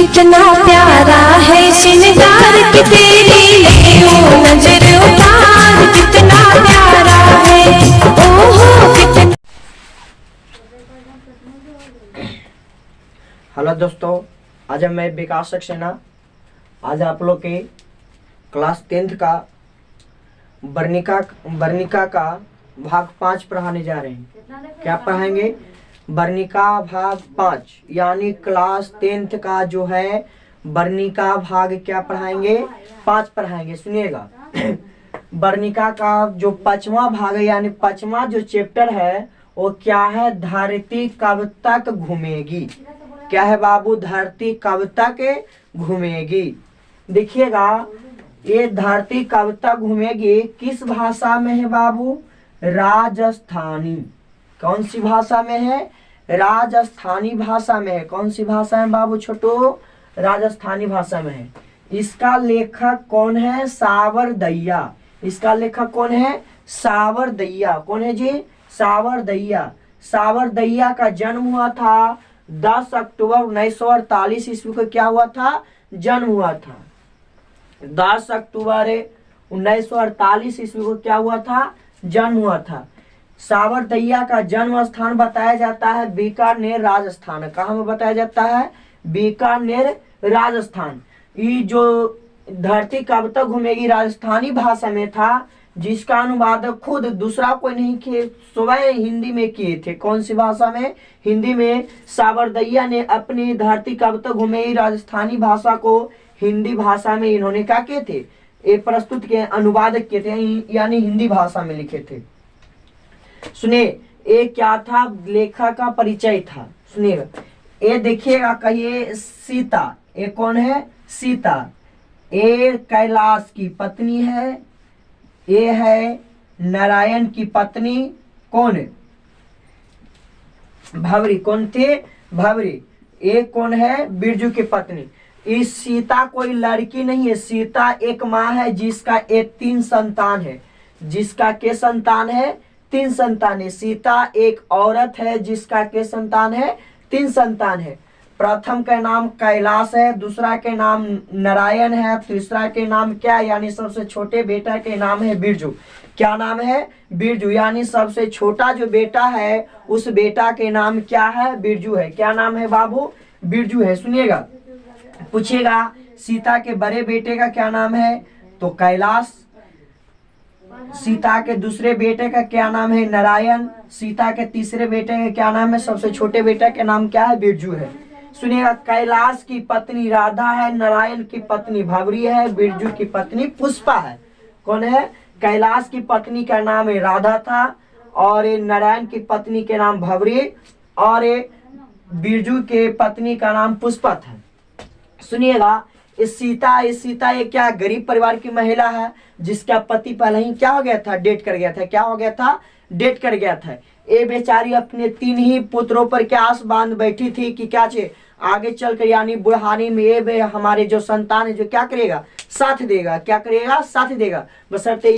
कितना प्यारा है श्रृंगार की तेरी ले नजर उतार, कितना प्यारा है ओहो कितना। हेलो दोस्तों, आज मैं विकास सक्सेना आज आप लोग के क्लास 10th का वर्णिका का भाग 5 पढ़ाने जा रहे हैं। क्या पढ़ाएंगे? वर्णिका भाग 5 यानी क्लास 10th का जो है वर्णिका भाग क्या पढ़ाएंगे? 5 पढ़ाएंगे। सुनिएगा, वर्णिका का जो 5वां भाग है यानी 5वां जो चैप्टर है वो क्या है? धरती कब तक घूमेगी। क्या है बाबू? धरती कब तक घूमेगी। देखिएगा, ये धरती कब तक घूमेगी किस भाषा में है बाबू? राजस्थानी। कौन सी भाषा में है? राजस्थानी भाषा में है। कौन सी भाषा है बाबू छोटो? राजस्थानी भाषा में है। इसका लेखक कौन है? सावरदैया। इसका लेखक कौन है? सावरदैया। कौन है जी? सावरदैया। सावरदैया का जन्म हुआ था 10 अक्टूबर 1948 ईस्वी को। क्या हुआ था? जन्म हुआ था 10 अक्टूबर 1948 ईस्वी को। क्या हुआ था? जन्म हुआ था। सावरदैया का जन्म स्थान बताया जाता है बीकानेर राजस्थान। कहाँ में बताया जाता है? बीकानेर राजस्थान। ये जो धरती कब तक घूमेगी राजस्थानी भाषा में था, जिसका अनुवाद खुद दूसरा कोई नहीं किए, स्वयं हिंदी में किए थे। कौन सी भाषा में? हिंदी में। सावरदैया ने अपनी धरती कब तक घूमेगी राजस्थानी भाषा को हिंदी भाषा में इन्होंने क्या किए थे? ये प्रस्तुत के अनुवाद किए थे, यानी हिंदी भाषा में लिखे थे। सुनिए, ये क्या था? लेखक का परिचय था। सुनिएगा, ये देखिएगा, कहिए सीता। ये कौन है? सीता। ये कैलाश की पत्नी है। ये है नारायण की पत्नी। कौन है? भवरी। कौन थे? भवरी। ये कौन है? बिरजू की पत्नी। इस सीता कोई लड़की नहीं है। सीता एक माँ है जिसका एक 3 संतान है। जिसका के संतान है? 3 संतान है। सीता एक औरत है जिसका के संतान है? 3 संतान है। प्रथम का नाम कैलाश है, दूसरा के नाम नारायण है, तीसरा के नाम क्या है? यानी सबसे छोटे बेटा के नाम है बिरजू। क्या नाम है? बिरजू। यानी सबसे छोटा जो बेटा है उस बेटा के नाम क्या है? बिरजू है। क्या नाम है बाबू? बिरजू है। सुनिएगा, पूछिएगा सीता के बड़े बेटे का क्या नाम है? तो कैलाश। सीता के दूसरे बेटे का क्या नाम है? नारायण। सीता के तीसरे बेटे का क्या नाम है? सबसे छोटे बेटा का नाम क्या है? बिरजू है। सुनिएगा, कैलाश की पत्नी राधा है, नारायण की पत्नी भवरी है, बिरजू की पत्नी पुष्पा है। कौन है? कैलाश की पत्नी का नाम है राधा था, और नारायण की पत्नी के नाम भवरी, और बिरजू के पत्नी का नाम पुष्पा था। सुनिएगा, इस सीता ये क्या गरीब परिवार की महिला है जिसका पति पहले ही क्या हो गया था? डेथ कर गया था। क्या हो गया था? डेथ कर गया था। ये बेचारी अपने 3 ही पुत्रों पर क्या आस बांध बैठी थी कि क्या चे आगे चलकर यानी बुढ़ानी में ये हमारे जो संतान है जो क्या करेगा? साथ देगा। क्या करेगा? साथ देगा। बशर्ते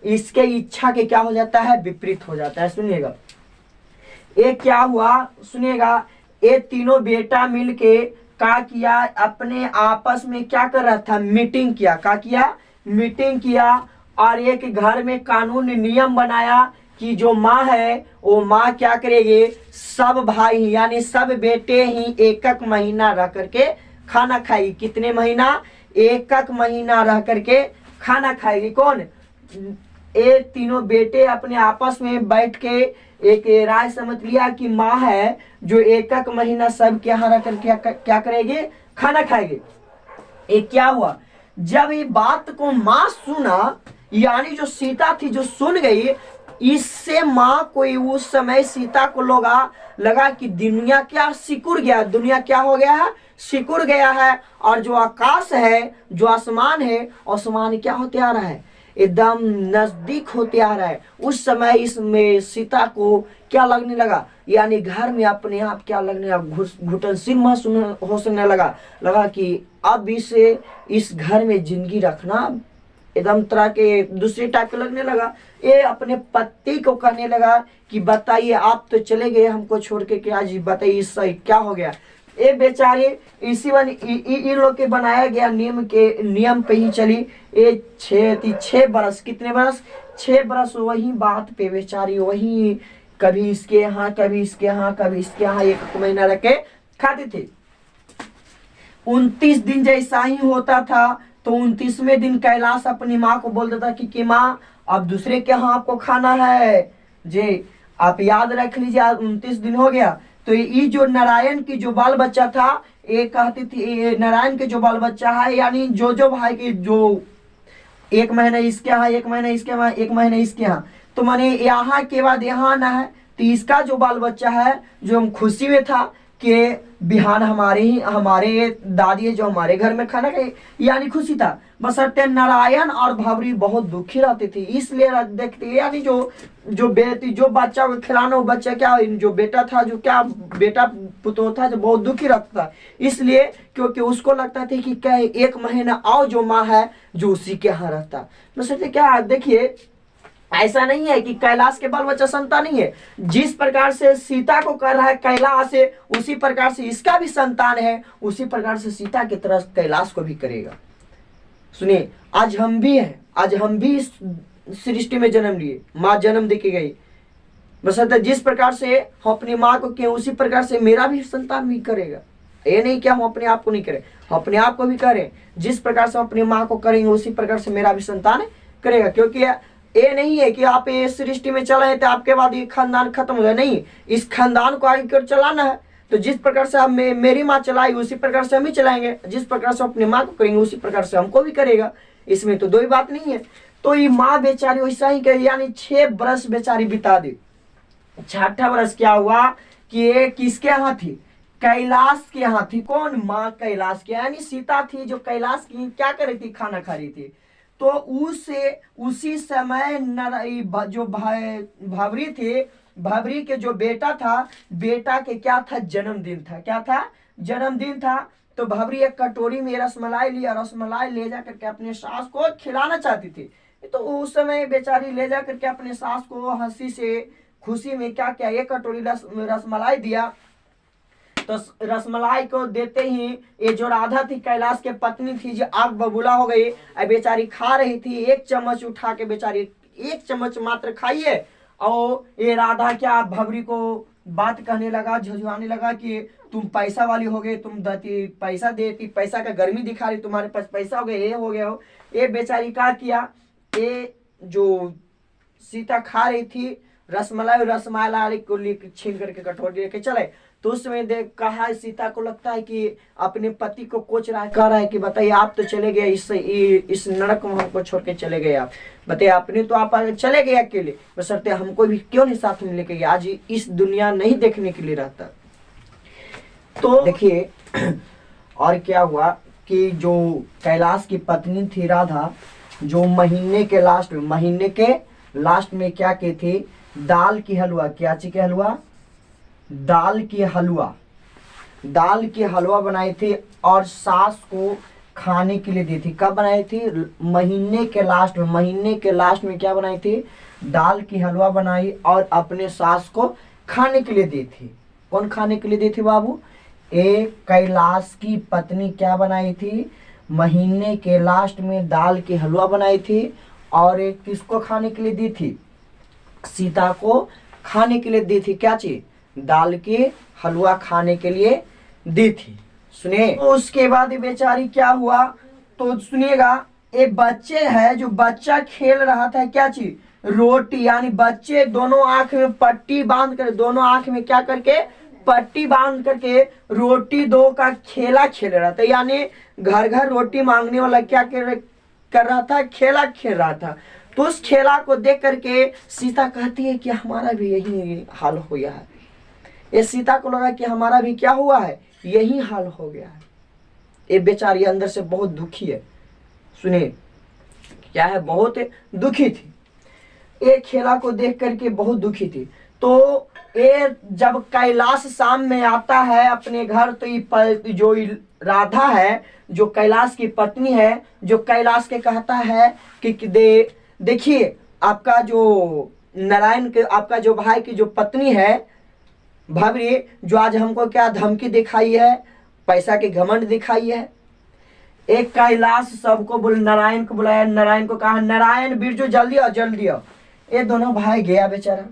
इसके इच्छा के क्या हो जाता है? विपरीत हो जाता है। सुनिएगा, ये क्या हुआ? सुनिएगा, ये तीनों बेटा मिलके क्या किया? अपने आपस में क्या कर रहा था? मीटिंग किया। क्या किया? मीटिंग किया, और एक घर में कानून नियम बनाया कि जो माँ है वो माँ क्या करेगी? सब भाई यानी सब बेटे ही 1 महीना रह करके खाना खाएगी। कितने महीना? 1 महीना रह करके खाना खाएगी। कौन? ये तीनों बेटे अपने आपस में बैठ के एक राय समझ लिया कि माँ है जो 1 महीना सब के यहाँ रह करके क्या करेगी? खाना खाएगी। ये क्या हुआ? जब ये बात को माँ सुना, यानी जो सीता थी जो सुन गई, इससे माँ को उस समय सीता को लगा कि दुनिया क्या सिकुड़ गया। दुनिया क्या हो गया है? सिकुड़ गया है। और जो आकाश है, जो आसमान है, आसमान क्या होते आ रहा है? एकदम नजदीक होते आ रहा है। उस समय इसमें सीता को क्या लगने लगा? यानी घर में अपने आप क्या लगने लगा? घुटनशील महसूस होने लगा कि अब इस घर में जिंदगी रखना एकदम तरह के दूसरे टाइप के लगने लगा। ये अपने पति को कहने लगा कि बताइए, आप तो चले गए हमको छोड़ के, क्या जी बताइए, इससे क्या हो गया? ये बेचारे इसी वन इन लोग के बनाया गया नियम पे ही चली। ये 6 बरस, कितने बरस? 6 बरस वही बात पे बेचारी, वही कभी इसके यहाँ, कभी इसके यहाँ, कभी इसके यहाँ 1 महीना रह के खाते थे। 29 दिन जैसा ही होता था तो 29वें दिन कैलाश अपनी माँ को बोल देता कि माँ अब दूसरे के यहाँ आपको खाना है जी, आप याद रख लीजिए। आज 29 दिन हो गया। तो ये जो नारायण की जो बाल बच्चा था, ये कहती थी नारायण के जो बाल बच्चा है, यानी जो भाई के जो 1 महीना इसके यहाँ, 1 महीना इसके यहाँ, 1 महीना इसके यहाँ, तो माने यहाँ के बाद यहाँ ना है, तो इसका जो बाल बच्चा है जो हम खुशी में था कि बिहान हमारे दादी जो हमारे घर में खाना खाए, यानी खुशी था। बशर्ते नारायण और भावरी बहुत दुखी रहते थे, इसलिए देखते यानी जो बच्चा को खिलाना, वो बच्चा क्या जो बेटा था, जो क्या बेटा पुतो था, जो बहुत दुखी रहता था, इसलिए क्योंकि उसको लगता था कि क्या 1 महीना और जो माँ है जो उसी के यहाँ रहता। बशर्ते क्या देखिए, ऐसा नहीं है कि कैलाश के बाल बच्चा संतान नहीं है। जिस प्रकार से सीता को कर रहा है कैलाश से, उसी प्रकार से इसका भी संतान है, उसी प्रकार से सीता की तरह कैलाश को भी करेगा। सुनिए, आज हम भी हैं, आज हम भी इस सृष्टि में जन्म लिए, माँ जन्म देके गई। बस जिस प्रकार से हम अपनी माँ को किए, उसी प्रकार से मेरा भी संतान भी करेगा। ये नहीं कि हम अपने आप को नहीं करें, अपने आप को भी करें। जिस प्रकार से हम अपनी माँ को करेंगे, उसी प्रकार से मेरा भी संतान करेगा। क्योंकि ये नहीं है कि आप इस सृष्टि में चले तो आपके बाद ये खानदान खत्म हो जाए, नहीं, इस खानदान को आगे कर चलाना है। तो जिस प्रकार से आप मेरी माँ चलाई, उसी प्रकार से हम ही चलाएंगे। जिस प्रकार से अपनी माँ को करेंगे, उसी प्रकार से हमको भी करेगा। इसमें तो दो ही बात नहीं है। तो ये माँ बेचारी वैसा ही करे, यानी 6 बरस बेचारी बिता दी। 6ठा बरस क्या हुआ कि ये किसके यहाँ थी? कैलाश के यहाँ थी। कौन? माँ कैलाश के, यानी सीता थी जो कैलाश की क्या कर रही थी? खाना खा रही थी। तो उसी समय जो भावरी थे, भावरी के जो बेटा था, बेटा के क्या था? जन्मदिन था। क्या था? जन्मदिन था। तो भावरी एक कटोरी में रसमलाई लिया, रसमलाई ले जा करके अपने सास को खिलाना चाहती थी। तो उस समय बेचारी ले जा करके अपने सास को हंसी से खुशी में क्या क्या एक कटोरी रसमलाई दिया। तो रसमलाई को देते ही ये जो राधा थी, कैलाश के पत्नी थी, जो आग बबूला हो गई। अब बेचारी खा रही थी, 1 चम्मच उठा के बेचारी 1 चम्मच मात्र खाई है। और ये राधा क्या भवरी को बात कहने लगा, झुझुआने लगा कि तुम पैसा वाली हो गए, तुम पैसा देती, पैसा का गर्मी दिखा रही, तुम्हारे पास पैसा हो गया, ये हो गया हो। ये बेचारी क्या किया, ये जो सीता खा रही थी रसमलाई को छीन करके कटोरी लेके चले। तो उसमें देख कहा, सीता को लगता है कि अपने पति को कोच रहा है, कह रहा है कि बताइए आप तो चले गए इस नरक में, हमको छोड़ के चले गए आप, बताइए अपने तो आप चले गए अकेले, बशर्ते हमको भी क्यों नहीं साथ में लेके गए। आज इस दुनिया नहीं देखने के लिए रहता। तो देखिए और क्या हुआ कि जो कैलाश की पत्नी थी राधा, जो महीने के लास्ट में क्या की थी? दाल की हलवा, क्या चीज के हलवा? दाल की हलवा बनाई थी और सास को खाने के लिए दी थी। कब बनाई थी? महीने के लास्ट में क्या बनाई थी? दाल की हलवा बनाई और अपने सास को खाने के लिए दी थी। कौन खाने के लिए दी थी बाबू? कैलाश की पत्नी क्या बनाई थी? महीने के लास्ट में दाल की हलवा बनाई थी और किसको खाने के लिए दी थी? सीता को खाने के लिए दी थी। क्या चीज? दाल की हलवा खाने के लिए दी थी। सुनिए, तो उसके बाद बेचारी क्या हुआ तो सुनिएगा, एक बच्चे है जो बच्चा खेल रहा था, क्या चीज? रोटी। यानी बच्चे दोनों आंख में पट्टी बांध कर, दोनों आंख में क्या करके? पट्टी बांध करके रोटी दो का खेला खेल रहा था। यानी घर घर रोटी मांगने वाला क्या कर रहा था? खेला खेल रहा था। तो उस खेला को देख करके सीता कहती है कि हमारा भी यही हाल हो गया है। ये सीता को लगा कि हमारा भी क्या हुआ है? यही हाल हो गया है। ये बेचारी अंदर से बहुत दुखी है। सुनिए क्या है, बहुत दुखी थी। ये खेला को देख करके बहुत दुखी थी। तो ये जब कैलाश शाम में आता है अपने घर, तो ये जो राधा है, जो कैलाश की पत्नी है, जो कैलाश के कहता है कि देखिए आपका जो नारायण के, आपका जो भाई की जो पत्नी है, भाभी जो आज हमको क्या धमकी दिखाई है, पैसा के घमंड दिखाई है। एक कैलाश सबको बोल, नारायण को बुलाया, नारायण को कहा नारायण बिरजू जल्दी आओ जल्दी आओ। ये दोनों भाई गया बेचारा।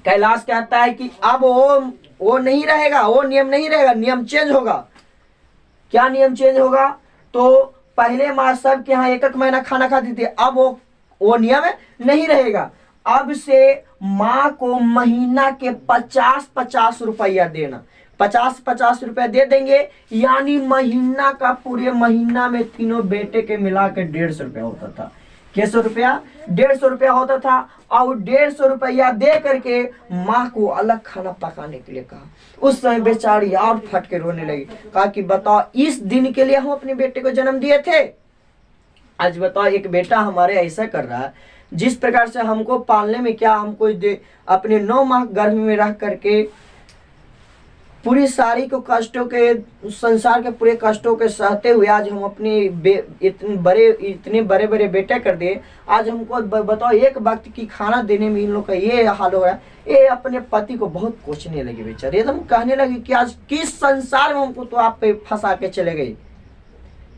कैलाश कहता है कि अब वो नहीं रहेगा, वो नियम नहीं रहेगा, नियम चेंज होगा। क्या नियम चेंज होगा? तो पहले माँ सब के यहाँ एक एक महीना खाना खाती थी, अब वो नियम नहीं रहेगा। अब से माँ को महीना के 50-50 रुपया देना, 50-50 रुपया दे देंगे, यानी महीना का, पूरे महीना में तीनों बेटे के मिला के 150 रुपया होता था। कैसे रुपया? 150 रुपया होता था। और 150 रुपया दे करके माँ को अलग खाना पकाने के लिए कहा। उस समय बेचारी और फट के रोने लगी, कहा कि बताओ इस दिन के लिए हम अपने बेटे को जन्म दिए थे, आज बताओ एक बेटा हमारे ऐसा कर रहा है। जिस प्रकार से हमको पालने में क्या, हमको अपने 9 माह गर्भ में रह करके पूरी सारी को कष्टों के, संसार के पूरे कष्टों के सहते हुए आज हम अपने इतने बड़े बड़े बेटे कर दिए। आज हमको बताओ एक वक्त की खाना देने में इन लोग का ये हाल हो रहा है। ये अपने पति को बहुत कोसने लगे बेचारे, एकदम कहने लगे कि आज किस संसार में हमको तो आप पे फंसा के चले गए।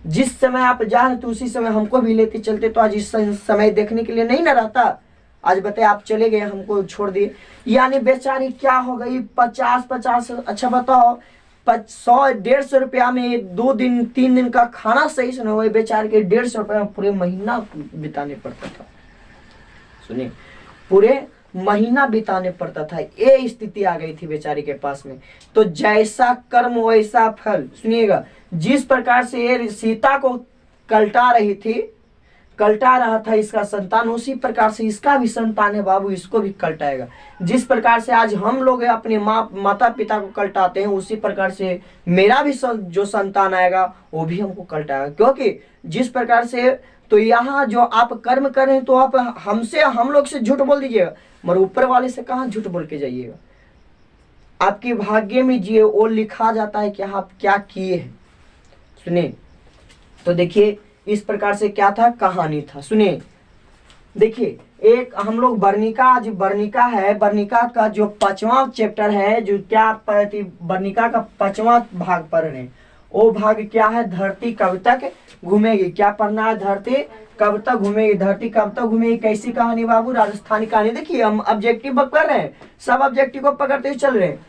जिस समय आप जा रहे थे उसी समय हमको भी लेते चलते, तो आज इस समय देखने के लिए नहीं ना रहता। आज बताए आप चले गए, हमको छोड़ दिए। यानी बेचारी क्या हो गई, 50-50, अच्छा बताओ 100-150 रुपया में 2 दिन 3 दिन का खाना सही से न हुए, बेचारे के 150 रुपया में पूरे महीना बिताने पड़ता था। सुनिए, पूरे महीना बिताने पड़ता था। ये स्थिति आ गई थी बेचारी के पास में। तो जैसा कर्म वैसा फल। सुनिएगा, जिस प्रकार से ये सीता को कल्टा रही थी, कल्टा रहा था इसका संतान, उसी प्रकार से इसका भी संतान है बाबू, इसको भी कल्टाएगा। जिस प्रकार से आज हम लोग अपने माता पिता को कल्टाते हैं, उसी प्रकार से मेरा भी जो संतान आएगा वो भी हमको कल्टाएगा। क्योंकि जिस प्रकार से, तो यहाँ जो आप कर्म कर रहे हैं तो आप हम लोग से झूठ बोल दीजिएगा, मगर ऊपर वाले से कहाँ झूठ बोल के जाइएगा। आपके भाग्य में जिए वो लिखा जाता है कि आप क्या किए हैं। सुनिए, तो देखिए इस प्रकार से क्या था, कहानी था। सुनिए, देखिए एक हम लोग वर्णिका, आज वर्णिका है, वर्णिका का जो 5वां चैप्टर है, जो क्या वर्णिका का 5वां भाग पढ़ रहे हैं। वो भाग क्या है, धरती कब तक घूमेगी। क्या पढ़ना है, धरती कब तक घूमेगी। धरती कब तक घूमेगी कैसी कहानी बाबू, राजस्थानी कहानी। देखिए हम ऑब्जेक्टिव पकड़ रहे हैं, सब ऑब्जेक्टिव को पकड़ते हुए चल रहे हैं।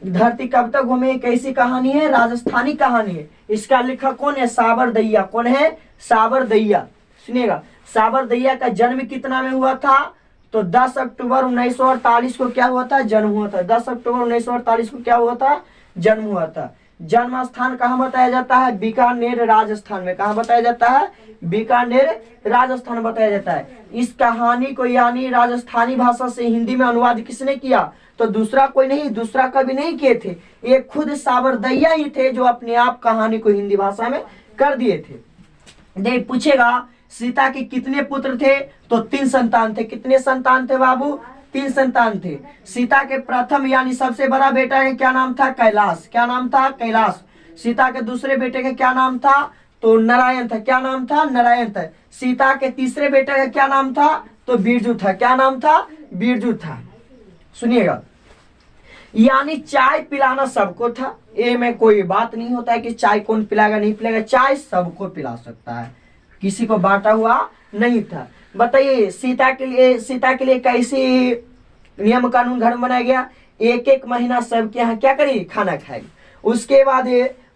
धरती कब तक घूमेगी कैसी कहानी है, राजस्थानी कहानी है। इसका लेखक कौन है, साबर दहिया। कौन है, साबर दहिया। सुनिएगा, साबर दहिया का जन्म कितना में हुआ था, तो 10 अक्टूबर 1948 को क्या हुआ था, जन्म हुआ था। 10 अक्टूबर 1948 को क्या हुआ था, जन्म हुआ था। जन्म स्थान कहाँ बताया जाता है, बीकानेर राजस्थान में। कहाँ बताया जाता है, बीकानेर राजस्थान बताया जाता है। इस कहानी को यानी राजस्थानी भाषा से हिंदी में अनुवाद किसने किया, तो दूसरा कोई नहीं, दूसरा कभी नहीं किए थे, ये खुद साबर दहिया ही थे जो अपने आप कहानी को हिंदी भाषा में कर दिए थे। देख पूछेगा सीता के कितने पुत्र थे, तो 3 संतान थे। कितने संतान थे बाबू, 3 संतान थे। सीता के प्रथम यानी सबसे बड़ा बेटा का क्या नाम था, कैलाश। क्या नाम था, कैलाश। सीता के दूसरे बेटे का क्या नाम था, तो नारायण था। क्या नाम था, नारायण था। सीता के तीसरे बेटे का क्या नाम था, तो बिरजू था। क्या नाम था, बिरजू था। सुनिएगा, यानी चाय पिलाना सबको था। ये में कोई बात नहीं होता है कि चाय कौन पिलाएगा नहीं पिलाएगा, चाय सबको पिला सकता है, किसी को बांटा हुआ नहीं था। बताइए सीता के लिए कैसी नियम कानून घर बनाया गया, 1-1 महीना सबके यहाँ क्या करेगी, खाना खाएगी। उसके बाद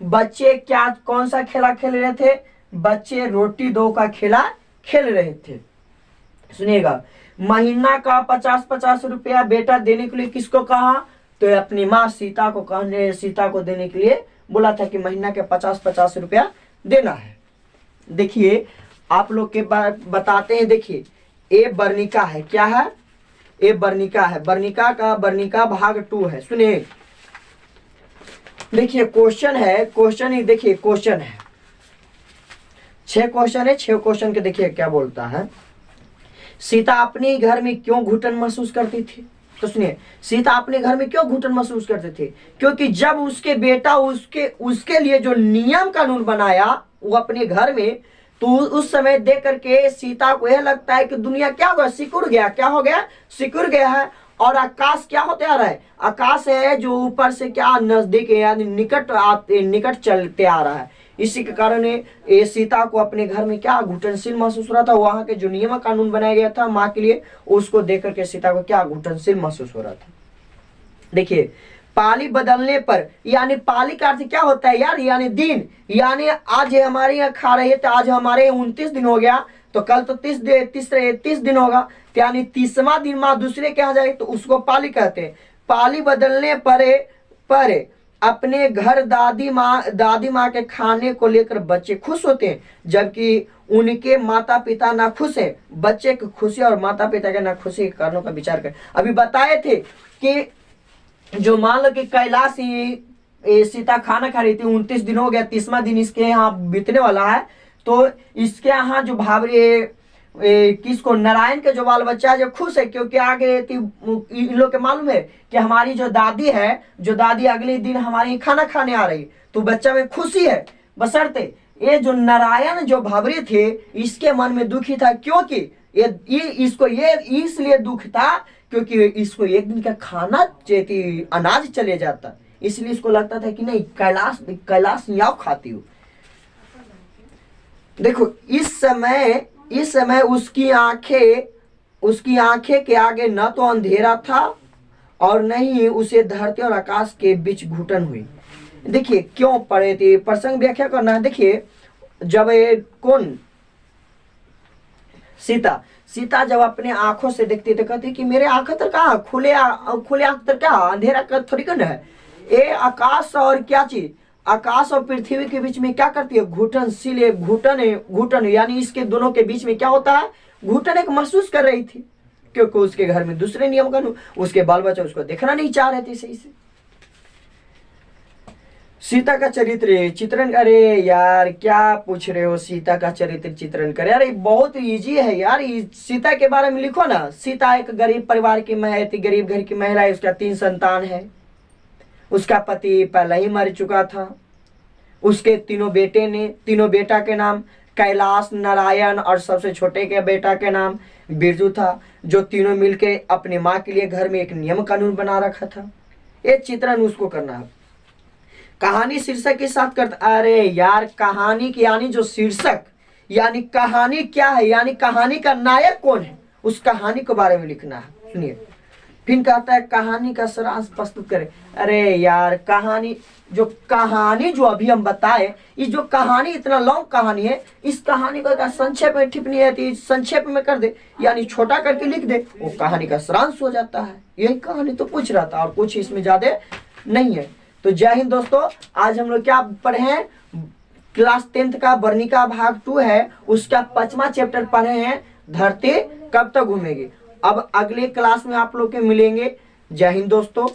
बच्चे क्या कौन सा खेला खेल रहे थे, बच्चे रोटी दो का खेला खेल रहे थे। सुनिएगा, महीना का 50-50 रुपया बेटा देने के लिए किसको कहा, तो अपनी माँ सीता को देने के लिए बोला था कि महीना के 50-50 रुपया देना है। देखिए आप लोग के बताते हैं। देखिए ये वर्णिका है, क्या है, ये वर्णिका है। वर्णिका भाग 2 है। सुनिए, देखिए क्वेश्चन है, देखिए क्वेश्चन है 6 क्वेश्चन है। 6 क्वेश्चन के देखिए क्या बोलता है। सीता अपने घर में क्यों घुटन महसूस करती थी, तो सुनिए, सीता अपने घर में क्यों घुटन महसूस करते थे, क्योंकि जब उसके बेटा उसके लिए जो नियम कानून बनाया वो अपने घर में, तो उस समय देख करके सीता को यह लगता है कि दुनिया क्या हो गया, सिकुड़ गया। क्या हो गया, सिकुड़ गया है। और आकाश क्या होते आ रहा है, आकाश है जो ऊपर से क्या नजदीक यानी निकट चलते आ रहा है। इसी के कारण ये सीता को अपने घर में क्या घुटनशील महसूस हो रहा था। वहां के जो नियम कानून बनाया गया था माँ के लिए, उसको देख करके सीता को क्या घुटनशील महसूस हो रहा था। देखिए पाली बदलने पर, यानी पाली का अर्थ क्या होता है यार, यानी दिन, यानी आज हमारे यहाँ खा रहे थे, आज हमारे 29 दिन हो गया, तो कल तो 30 दिन होगा, यानी 30वां दिन माँ दूसरे के यहाँ जाए तो उसको पाली कहते हैं। पाली बदलने पर अपने घर दादी माँ के खाने को लेकर बच्चे खुश होते हैं, जबकि उनके माता पिता ना खुश है। बच्चे की खुशी और माता पिता के ना खुशी के कारणों का विचार करें। अभी बताए थे कि जो मान लो कि कैलाश सीता खाना खा रही थी, 29 दिन हो गया, 30वां दिन इसके यहाँ बीतने वाला है, तो इसके यहाँ जो भावरी किसको, नारायण के जो बाल बच्चा है जो खुश है, क्योंकि आगे इन लोग के मालूम है कि हमारी जो दादी है, जो दादी अगले दिन हमारे खाना खाने आ रही, तो बच्चा में खुशी है। बशर्ते ये जो नारायण जो भावरी थे इसके मन में दुखी था, क्योंकि इसको इसलिए दुख था क्योंकि इसको एक दिन का खाना अनाज चले जाता, इसलिए इसको लगता था कि नहीं कैलाश याव खाती हूँ। देखो इस समय उसकी आंखें के आगे न तो अंधेरा था और न ही उसे धरती और आकाश के बीच घुटन हुई। देखिए क्यों पड़े थे, प्रसंग व्याख्या करना है। देखिए जब कौन सीता जब अपने आंखों से देखती तो कहती कि मेरे आंखें तो कहाँ खुले आंख तो क्या अंधेरा कर थोड़ी कर है। ये आकाश और क्या चीज, आकाश और पृथ्वी के बीच में क्या करती है, घुटनशील घुटन, यानी इसके दोनों के बीच में क्या होता है, घुटन एक महसूस कर रही थी, क्योंकि उसके घर में दूसरे नियम कानून, उसके बाल बच्चे उसको देखना नहीं चाह रहे थे सही से। सीता का चरित्र चित्रण, अरे यार क्या पूछ रहे हो, सीता का चरित्र चित्रण करे, अरे बहुत इजी है यार, सीता के बारे में लिखो ना। सीता एक गरीब परिवार की महिला थी, गरीब घर की महिला है, उसका 3 संतान है, उसका पति पहले ही मर चुका था। उसके तीनों बेटा के नाम कैलाश, नारायण और सबसे छोटे के बेटा के नाम बिरजू था, जो तीनों मिलके अपनी माँ के लिए घर में एक नियम कानून बना रखा था। ये चित्रण उसको करना है। कहानी शीर्षक के साथ करता, अरे यार कहानी की यानी जो शीर्षक, यानी कहानी क्या है, यानी कहानी का नायक कौन है, उस कहानी के बारे में लिखना है। सुनिए फिर कहता है कहानी का सारांश प्रस्तुत करें। अरे यार कहानी जो अभी हम बताए, ये जो कहानी इतना लॉन्ग कहानी है, इस कहानी को संक्षेप में टिप्पणी है तो संक्षेप में कर दे, यानी छोटा करके लिख दे, वो कहानी का सारांश हो जाता है। यही कहानी तो पूछ रहा था और कुछ इसमें ज्यादा नहीं है। तो जय हिंद दोस्तों, आज हम लोग क्या पढ़े हैं, क्लास 10th का वर्णिका भाग 2 है, उसका 5वां चैप्टर पढ़े हैं, धरती कब तक घूमेगी। अब अगले क्लास में आप लोग के मिलेंगे। जय हिंद दोस्तों।